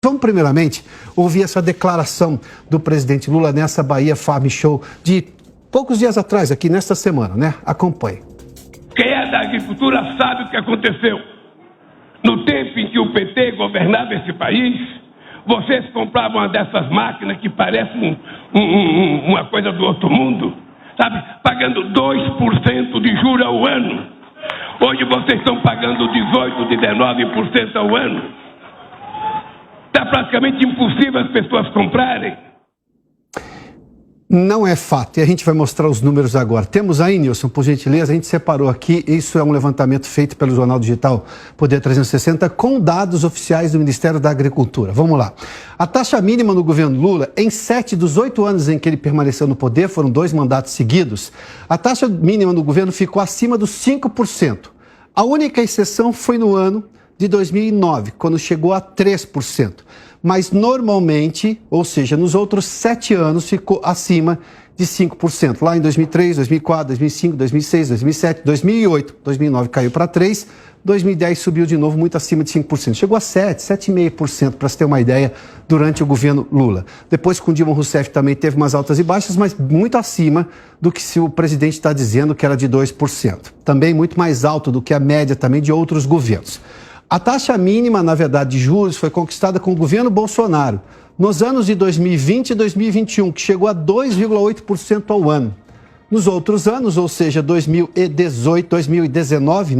Vamos primeiramente ouvir essa declaração do presidente Lula nessa Bahia Farm Show de poucos dias atrás, aqui nesta semana, né? Acompanhe. Quem é da agricultura sabe o que aconteceu. No tempo em que o PT governava esse país, vocês compravam uma dessas máquinas que parece uma coisa do outro mundo, sabe? Pagando 2% de juros ao ano. Hoje vocês estão pagando 18%, 19% ao ano. Está praticamente impossível as pessoas comprarem. Não é fato, e a gente vai mostrar os números agora. Temos aí, Nilson, por gentileza, a gente separou aqui, isso é um levantamento feito pelo Jornal Digital Poder 360, com dados oficiais do Ministério da Agricultura. Vamos lá. A taxa mínima no governo Lula, em 7 dos 8 anos em que ele permaneceu no poder, foram 2 mandatos seguidos, a taxa mínima no governo ficou acima dos 5%. A única exceção foi no ano de 2009, quando chegou a 3%. Mas normalmente, ou seja, nos outros 7 anos, ficou acima de 5%. Lá em 2003, 2004, 2005, 2006, 2007, 2008, 2009 caiu para 3%, 2010 subiu de novo muito acima de 5%. Chegou a 7,5%, para se ter uma ideia, durante o governo Lula. Depois, com Dilma Rousseff, também teve umas altas e baixas, mas muito acima do que se o presidente está dizendo, que era de 2%. Também muito mais alto do que a média também de outros governos. A taxa mínima, na verdade, de juros foi conquistada com o governo Bolsonaro nos anos de 2020 e 2021, que chegou a 2,8% ao ano. Nos outros anos, ou seja, 2019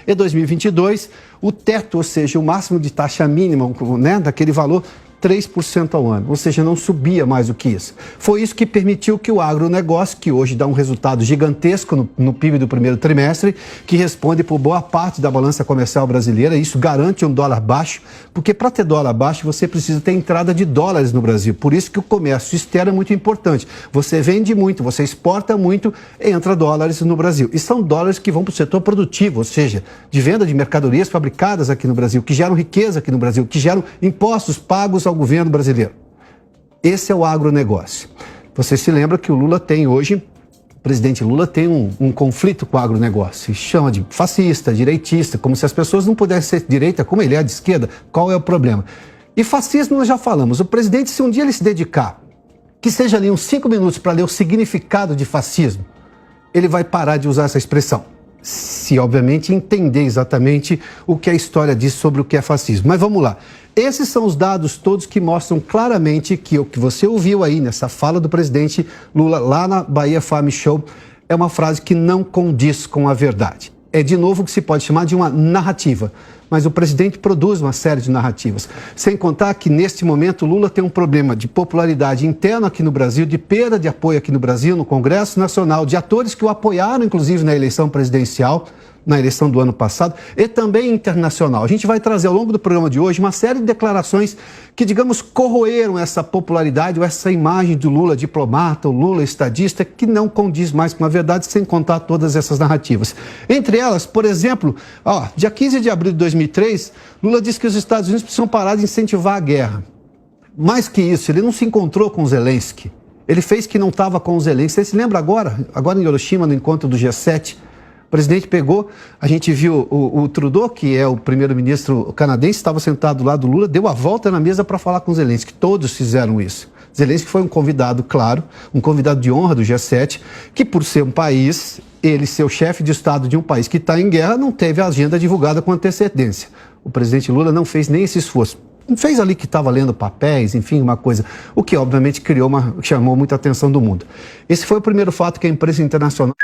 e 2022, o teto, ou seja, o máximo de taxa mínima, né, daquele valor, 3% ao ano, ou seja, não subia mais do que isso. Foi isso que permitiu que o agronegócio, que hoje dá um resultado gigantesco no PIB do primeiro trimestre, que responde por boa parte da balança comercial brasileira, isso garante um dólar baixo, porque para ter dólar baixo você precisa ter entrada de dólares no Brasil. Por isso que o comércio externo é muito importante. Você vende muito, você exporta muito, entra dólares no Brasil. E são dólares que vão para o setor produtivo, ou seja, de venda de mercadorias fabricadas aqui no Brasil, que geram riqueza aqui no Brasil, que geram impostos pagos ao governo brasileiro. Esse é o agronegócio. Você se lembra que o Lula tem hoje, o presidente Lula tem um conflito com o agronegócio. Chama de fascista, direitista, como se as pessoas não pudessem ser de direita, como ele é de esquerda. Qual é o problema? E fascismo nós já falamos. O presidente, se um dia ele se dedicar, que seja ali uns 5 minutos para ler o significado de fascismo, ele vai parar de usar essa expressão. Se, obviamente, entender exatamente o que a história diz sobre o que é fascismo. Mas vamos lá. Esses são os dados todos que mostram claramente que o que você ouviu aí nessa fala do presidente Lula lá na Bahia Farm Show é uma frase que não condiz com a verdade. É, de novo, o que se pode chamar de uma narrativa. Mas o presidente produz uma série de narrativas. Sem contar que, neste momento, Lula tem um problema de popularidade interna aqui no Brasil, de perda de apoio aqui no Brasil, no Congresso Nacional, de atores que o apoiaram, inclusive, na eleição presidencial, na eleição do ano passado, e também internacional. A gente vai trazer ao longo do programa de hoje uma série de declarações que, digamos, corroeram essa popularidade ou essa imagem do Lula diplomata, o Lula estadista, que não condiz mais com a verdade, sem contar todas essas narrativas. Entre elas, por exemplo, dia 15 de abril de 2003, Lula disse que os Estados Unidos precisam parar de incentivar a guerra. Mais que isso, ele não se encontrou com o Zelensky. Ele fez que não estava com o Zelensky. Você se lembra agora em Hiroshima, no encontro do G7? O presidente pegou, a gente viu o Trudeau, que é o primeiro-ministro canadense, estava sentado lá do Lula, deu a volta na mesa para falar com o Zelensky. Todos fizeram isso. Zelensky foi um convidado, claro, um convidado de honra do G7, que por ser um país, ele ser o chefe de Estado de um país que está em guerra, não teve a agenda divulgada com antecedência. O presidente Lula não fez nem esse esforço. Fez ali que estava lendo papéis, enfim, uma coisa, o que obviamente chamou muita atenção do mundo. Esse foi o primeiro fato que a imprensa internacional...